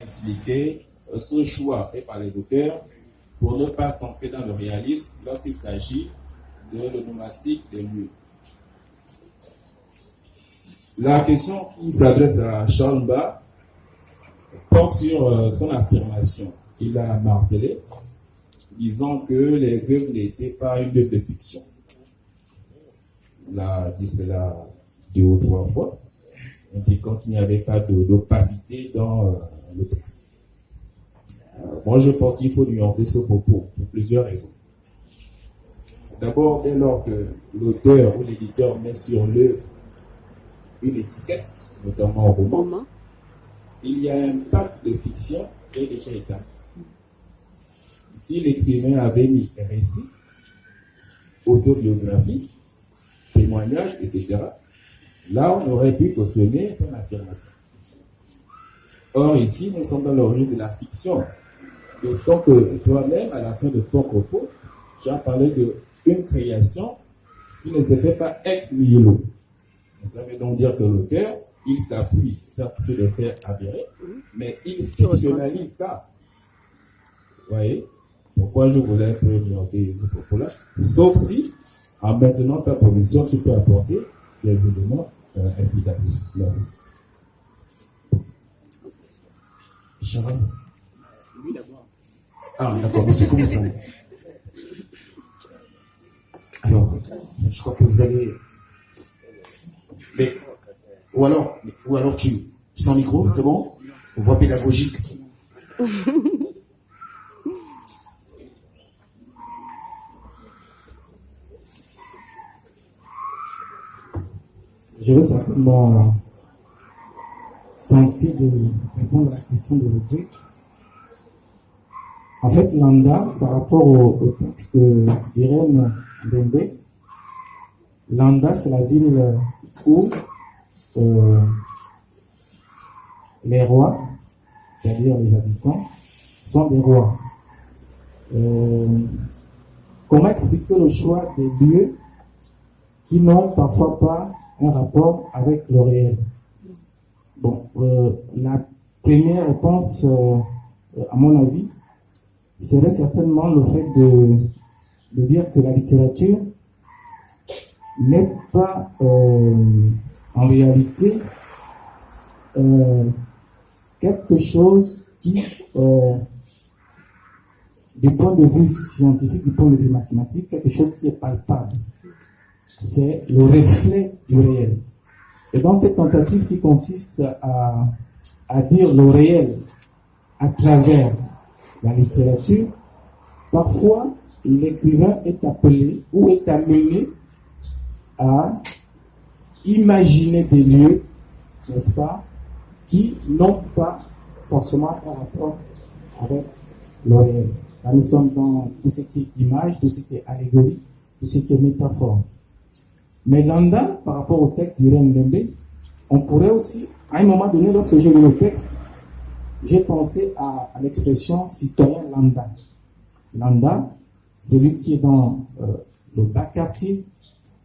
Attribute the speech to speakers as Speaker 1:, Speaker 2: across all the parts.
Speaker 1: expliquer ce choix fait par les auteurs pour ne pas s'ancrer dans le réalisme lorsqu'il s'agit de l'onomastique des lieux. La question qui s'adresse à Charles Mbah porte sur son affirmation qu'il a martelée, disant que les veuves n'étaient pas une œuvre de fiction. Il a dit cela 2 ou 3 fois, indiquant qu'il n'y avait pas d'opacité dans le texte. Moi, je pense qu'il faut nuancer ce propos pour plusieurs raisons. D'abord, dès lors que l'auteur ou l'éditeur met sur l'œuvre une étiquette, notamment au roman, il y a un pacte de fiction qui est déjà établi. Si l'écrivain avait mis récit, autobiographie, témoignage, etc., là, on aurait pu cautionner ton affirmation. Or, ici, nous sommes dans l'origine de la fiction. D'autant que toi-même, à la fin de ton propos, tu as parlé d'une création qui ne se fait pas ex nihilo. Ça veut donc dire que l'auteur, il s'appuie sur des faits avérés, mais il fictionnalise ça. Vous voyez? Pourquoi je voulais un peu nuancer ce propos-là? Sauf si, en maintenant ta position, tu peux apporter des éléments explicatifs. Merci.
Speaker 2: Sharon?
Speaker 3: Oui, d'abord.
Speaker 2: Ah, d'accord, monsieur, comment ça va? Alors, je crois que vous allez... Mais, ou alors tu... Sans micro, c'est bon? Voix pédagogique.
Speaker 4: Je veux simplement tenter de répondre à la question de l'auteur. En fait, Landa, par rapport au texte d'Irène Mbembe, Landa, c'est la ville où les rois, c'est-à-dire les habitants, sont des rois. Comment expliquer le choix des lieux qui n'ont parfois pas un rapport avec le réel? Bon, la première réponse, à mon avis, serait certainement le fait de dire que la littérature n'est pas en réalité quelque chose qui, du point de vue scientifique, du point de vue mathématique, quelque chose qui est palpable. C'est le reflet du réel. Et dans cette tentative qui consiste à dire le réel à travers la littérature, parfois l'écrivain est appelé ou est amené à imaginer des lieux, n'est-ce pas, qui n'ont pas forcément un rapport avec le réel. Là, nous sommes dans tout ce qui est image, tout ce qui est allégorie, tout ce qui est métaphore. Mais Landa, par rapport au texte d'Irène Mbembe, on pourrait aussi, à un moment donné, lorsque j'ai lu le texte, j'ai pensé à l'expression citoyen lambda. Lambda, celui qui est dans le bas quartier,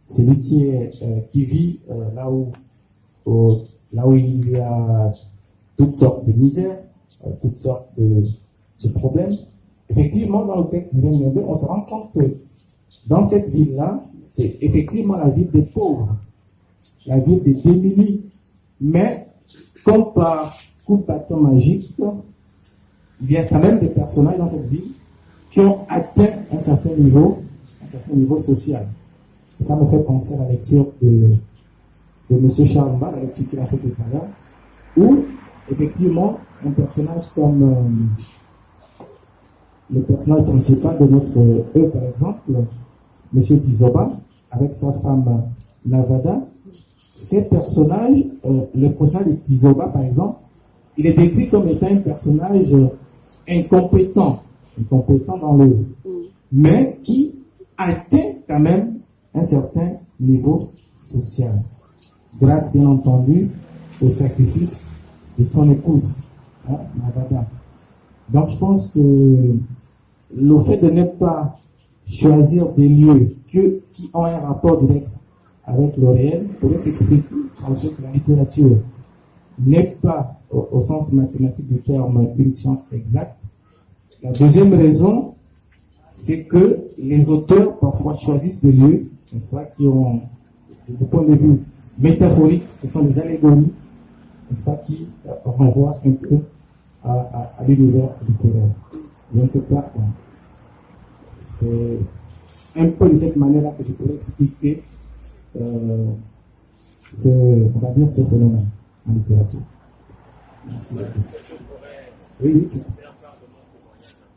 Speaker 4: celui qui vit là où il y a toutes sortes de misères, toutes sortes de problèmes. Effectivement, dans le texte d'Irène Mbembe, on se rend compte que dans cette ville-là, c'est effectivement la ville des pauvres, la ville des démunis. Mais, comme par coup de bâton magique, il y a quand même des personnages dans cette ville qui ont atteint un certain niveau social. Et ça me fait penser à la lecture de M. Charles Mbah, la lecture qu'il a fait tout à l'heure, où, effectivement, un personnage comme le personnage principal de notre par exemple, M. Tizoba, avec sa femme Navada, ces personnages, le personnage de Tizoba, par exemple, il est décrit comme étant un personnage incompétent dans l'œuvre, mais qui atteint quand même un certain niveau social, grâce bien entendu au sacrifice de son épouse, Navada. Donc je pense que le fait de ne pas choisir des lieux qui ont un rapport direct avec le réel pourrait s'expliquer par le fait que la littérature n'est pas au sens mathématique du terme une science exacte. La deuxième raison, c'est que les auteurs parfois choisissent des lieux, n'est-ce pas, qui ont, du point de vue métaphorique, ce sont des allégories, n'est-ce pas, qui renvoient un peu à l'univers littéraire. Je ne sais pas, c'est un peu de cette manière-là que je pourrais expliquer on va dire ce phénomène en littérature. Merci. Oui, oui.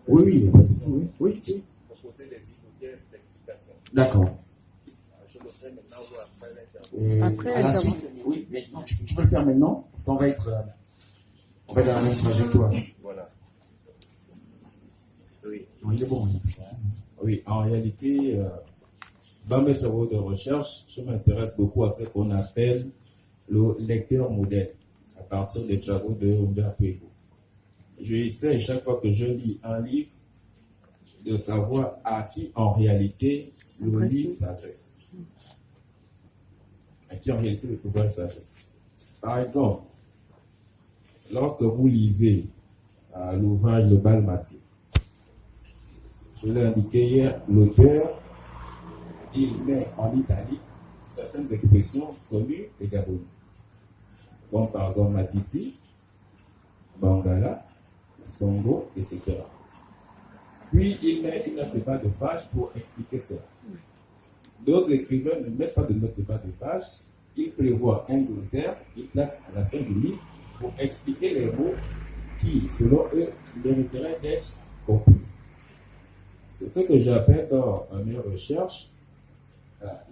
Speaker 2: Oui, oui, il n'y a pas de souci, oui. Oui, oui.
Speaker 3: Proposer des hypothèses d'explication.
Speaker 2: D'accord.
Speaker 3: Je le ferai maintenant ou après.
Speaker 5: Après,
Speaker 2: À la
Speaker 5: ça
Speaker 2: suite, oui, mais non, tu peux le faire maintenant, ça on va être dans la même trajectoire.
Speaker 3: Voilà. Oui.
Speaker 2: Non, il est bon.
Speaker 1: Oui, en réalité, dans mes travaux de recherche, je m'intéresse beaucoup à ce qu'on appelle le lecteur modèle, à partir des travaux de Humberto Eco. Je essaie chaque fois que je lis un livre de savoir à qui en réalité le livre s'adresse. À qui en réalité le pouvoir s'adresse. Par exemple, lorsque vous lisez l'ouvrage Le Bal masqué, je l'ai indiqué hier, l'auteur, il met en Italie certaines expressions connues des Gabonais, comme par exemple Matiti, Bangala, Songo, etc. Puis il met une note de bas de page pour expliquer cela. D'autres écrivains ne mettent pas de note de bas de page, ils prévoient un glossaire, ils placent à la fin du livre pour expliquer les mots qui, selon eux, mériteraient d'être compris. C'est ce que j'appelle dans mes recherches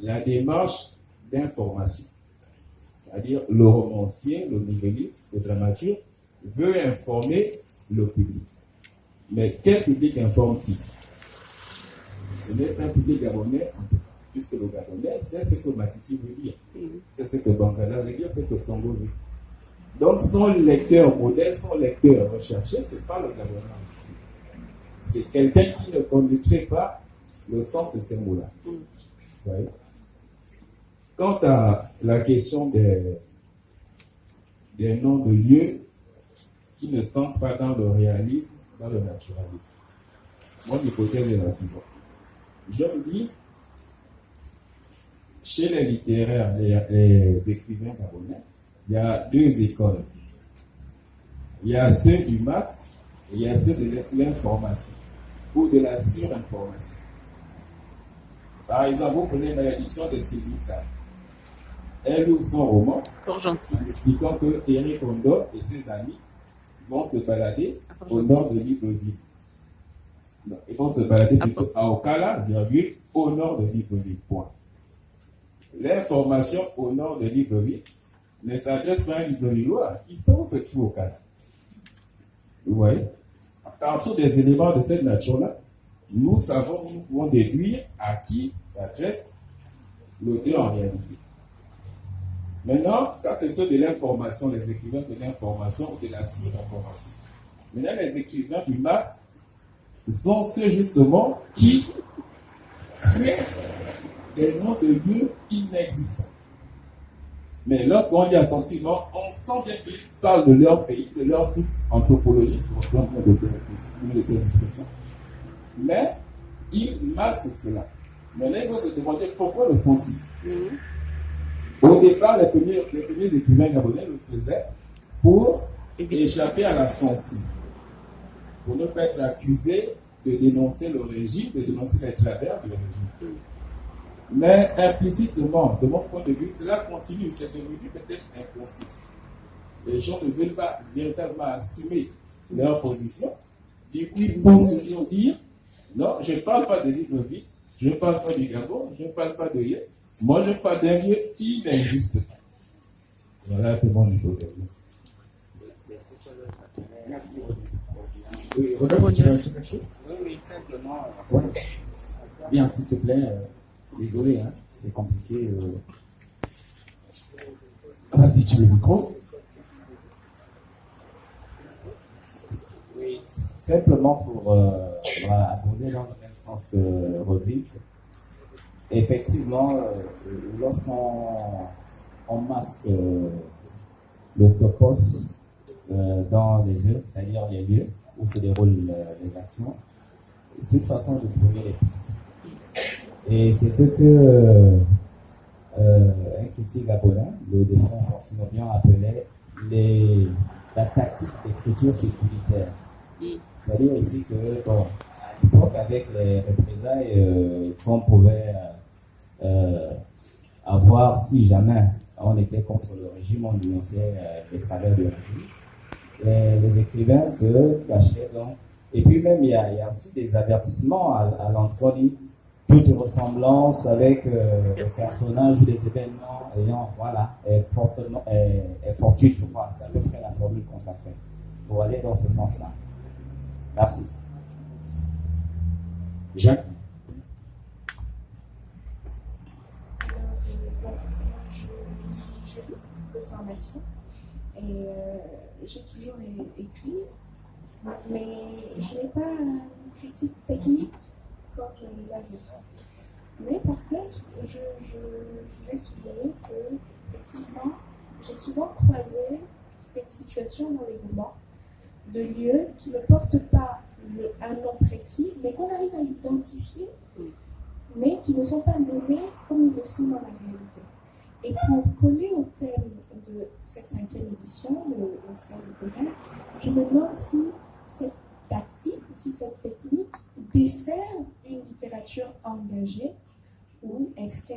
Speaker 1: la démarche d'information. C'est-à-dire le romancier, le nouvelliste, le dramaturge veut informer le public. Mais quel public informe-t-il? Ce n'est pas un public gabonais, en tout cas, puisque le gabonais, c'est ce que Matiti veut dire. C'est ce que Bangala veut dire, c'est ce que Songo veut dire. Donc son lecteur modèle, son lecteur recherché, ce n'est pas le gabonais. C'est quelqu'un qui ne connaîtrait pas le sens de ces mots-là. Ouais. Quant à la question des noms de lieux qui ne sont pas dans le réalisme, dans le naturalisme, mon hypothèse est la suivante. Je me dis, chez les littéraires, les écrivains gabonais, il y a deux écoles. Il y a ceux du masque et il y a ceux de l'information ou de la surinformation. Par exemple, vous prenez la malédiction de Sébita. Elle ouvre son roman en expliquant que Eric Kondo et ses amis vont se balader au nord de Libreville. Ils vont se balader plutôt à Okala, virgule, au nord de Libreville. Point. L'information au nord de Libreville ne s'adresse pas à Librevillois. Ils savent ce qu'il faut au Okala. Vous voyez? À partir des éléments de cette nature-là, nous pouvons déduire à qui s'adresse l'auteur en réalité. Maintenant, ça c'est ceux de l'information, les écrivains de l'information ou de la surinformation. Maintenant, les écrivains du masque sont ceux justement qui créent des noms de lieux inexistants. Mais lorsqu'on dit attentivement, on sent bien qu'ils parlent de leur pays, de leur site anthropologique, pour reprendre de telles expressions. Mais ils masquent cela. Maintenant, il faut se demander pourquoi le font-ils. Au départ, les premiers écrivains gabonais le faisaient pour échapper à la censure, pour ne pas être accusés de dénoncer le régime, de dénoncer les travers du régime. Mais implicitement, de mon point de vue, cela continue, c'est devenu peut-être inconscient. Les gens ne veulent pas véritablement assumer leur position. Du coup, ils vont toujours dire, non, je ne parle pas de Libreville, je ne parle pas du Gabon, je ne parle pas de Yé. Moi, je parle d'un lieu qui n'existe pas. Voilà un peu mon hypothèse.
Speaker 2: Merci. Oui, Rodolphe, tu veux ajouter quelque chose?
Speaker 3: Oui, simplement.
Speaker 2: Ouais. Bien, s'il te plaît, désolé, hein, c'est compliqué. Vas-y, tu as le micro.
Speaker 6: Oui, simplement pour aborder dans le même sens que Rodrigue. Effectivement, lorsqu'on masque le topos, dans les œuvres, c'est-à-dire les lieux où se déroulent les actions. C'est une façon de trouver les pistes. Et c'est ce que un critique gabonais, le défunt Fortuné Obiang, appelait la tactique d'écriture sécuritaire. C'est-à-dire ici que, bon, à l'époque, avec les représailles qu'on pouvait avoir si jamais on était contre le régime, on dénonçait les travers du régime. Les écrivains se cachaient donc. Et puis même, il y a aussi des avertissements à l'entrée, toute ressemblance avec les personnages ou les événements ayant, voilà, est fortuite, je crois. C'est à peu près la formule consacrée pour aller dans ce sens-là. Merci.
Speaker 2: Jacques?
Speaker 5: Je suis juriste de formation et j'ai toujours écrit, mais je n'ai pas une critique technique comme l'avait. Mais par contre, je voulais souligner que, effectivement, j'ai souvent croisé cette situation dans les romans de lieux qui ne portent pas un nom précis, mais qu'on arrive à identifier, mais qui ne sont pas nommés comme ils le sont dans la réalité. Et pour coller au thème de cette 5e édition de l'Escale littéraire, je me demande si cette tactique, si cette technique dessert une littérature engagée, ou est-ce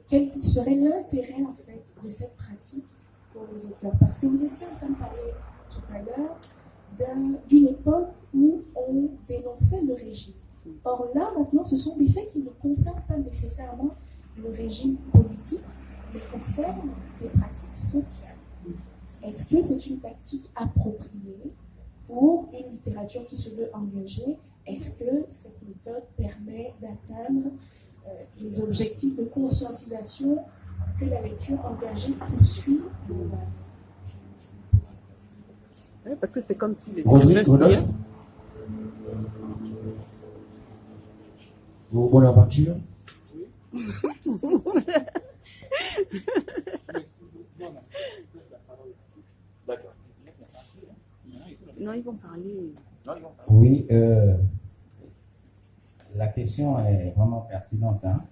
Speaker 5: quel serait l'intérêt en fait de cette pratique pour les auteurs? Parce que vous étiez en train de parler tout à l'heure d'une époque où on dénonçait le régime. Or là, maintenant, ce sont des faits qui ne concernent pas nécessairement le régime politique, mais concernent des pratiques sociales. Est-ce que c'est une tactique appropriée pour une littérature qui se veut engagée? Est-ce que cette méthode permet d'atteindre les objectifs de conscientisation que la lecture engagée poursuit?
Speaker 7: Oui, parce que c'est comme si les
Speaker 2: Rodrigue, Rodolphe? Vos bonnes aventures?
Speaker 3: D'accord.
Speaker 7: Non, ils vont parler.
Speaker 6: Oui, la question est vraiment pertinente. Hein?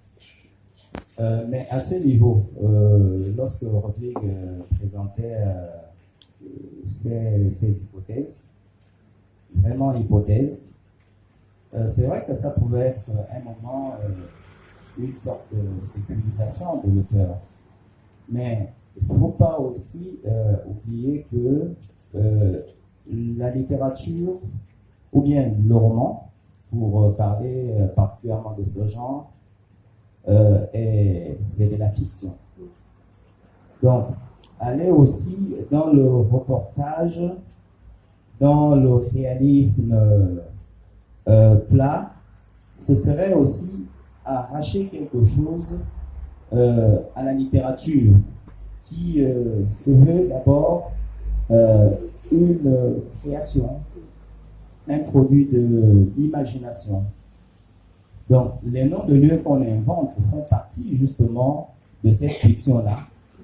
Speaker 6: Mais à ce niveau, lorsque Rodrigue présentait ces hypothèses, vraiment hypothèses, c'est vrai que ça pouvait être un moment, une sorte de sécurisation de l'auteur. Mais il ne faut pas aussi oublier que la littérature, ou bien le roman, pour parler particulièrement de ce genre, c'est de la fiction. Donc, aller aussi dans le reportage, dans le réalisme plat, ce serait aussi arracher quelque chose à la littérature qui se veut d'abord une création, un produit de l'imagination. Donc, les noms de lieux qu'on invente font partie justement de cette fiction-là,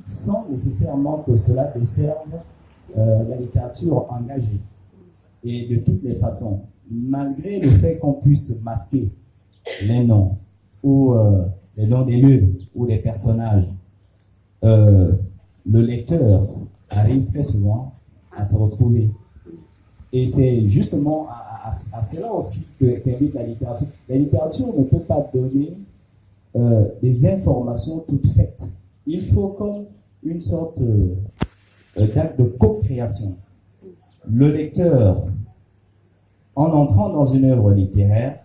Speaker 6: sans nécessairement que cela desserve la littérature engagée. Et de toutes les façons, malgré le fait qu'on puisse masquer les noms ou les noms des lieux ou des personnages, le lecteur arrive très souvent à se retrouver. Et c'est justement à cela aussi qu'invite la littérature. La littérature ne peut pas donner des informations toutes faites. Il faut comme une sorte d'acte de co-création. Le lecteur, en entrant dans une œuvre littéraire,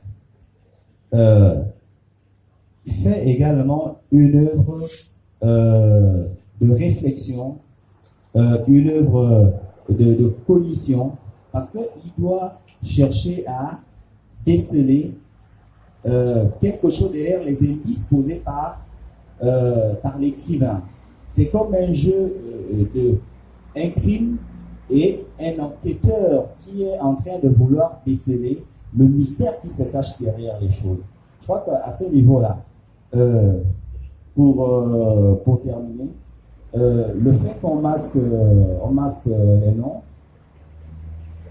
Speaker 6: fait également une œuvre de réflexion, une œuvre de cognition, parce qu'il doit chercher à déceler quelque chose derrière les indices posés par l'écrivain. C'est comme un jeu un crime et un enquêteur qui est en train de vouloir déceler le mystère qui se cache derrière les choses. Je crois qu'à ce niveau-là, pour terminer, le fait qu'on masque les noms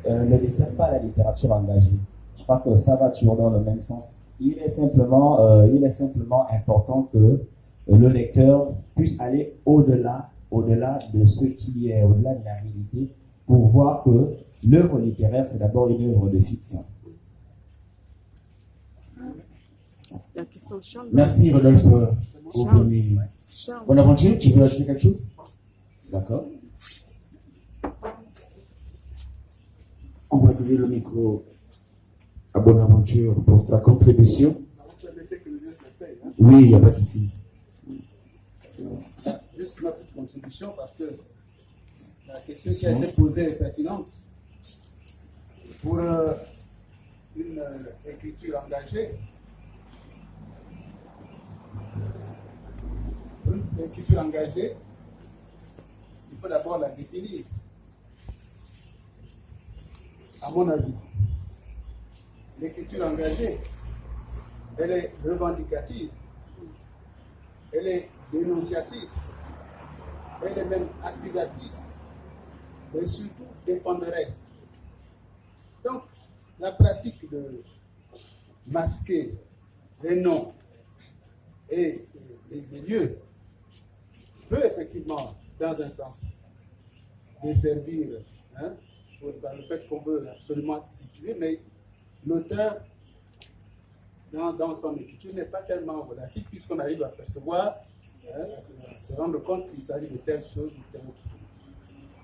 Speaker 6: ne dessert pas la littérature engagée. Je crois que ça va toujours dans le même sens. Il est simplement important que le lecteur puisse aller au-delà de ce qui est, au-delà de la réalité, pour voir que l'œuvre littéraire, c'est d'abord une œuvre de fiction.
Speaker 7: La question de Charles.
Speaker 2: Merci Rodolphe Auboni.
Speaker 7: Charles.
Speaker 2: Bonaventure, tu veux ajouter quelque chose? D'accord. On va donner le micro à Bonaventure pour sa contribution. Oui, il n'y a pas de souci.
Speaker 8: Juste ma petite contribution parce que la question qui a été posée est pertinente. Pour une écriture engagée, il faut d'abord la définir. À mon avis, l'écriture engagée, elle est revendicative, elle est dénonciatrice, elle est même accusatrice, mais surtout défenderesse. Donc, la pratique de masquer les noms et les lieux peut effectivement, dans un sens, desservir par le fait qu'on veut absolument situer, mais l'auteur, dans son écriture, n'est pas tellement volatile, puisqu'on arrive à percevoir, à se rendre compte qu'il s'agit de telle chose ou telle autre chose.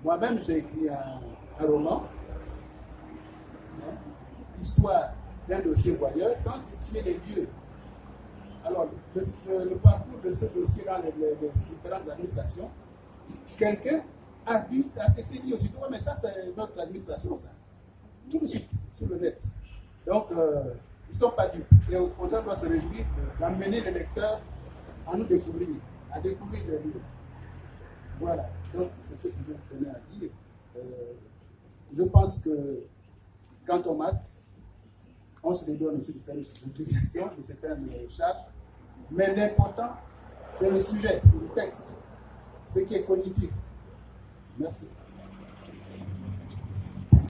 Speaker 8: Moi-même, j'ai écrit un roman, histoire d'un dossier voyeur, sans situer les lieux. Alors, le parcours de ce dossier dans les différentes administrations, quelqu'un a s'est dit aussitôt, mais ça c'est notre administration, ça. Tout de suite, sur le net. Donc, ils ne sont pas dupes. Et au contraire, on doit se réjouir d'amener les lecteurs à nous découvrir, à découvrir les lieux. Voilà. Donc, c'est ce que je tenais à dire. Je pense que quand on masque, on se dédouane aussi de certaines obligations, de certaines charges. Mais l'important, c'est le sujet, c'est le texte, ce qui est cognitif. Merci.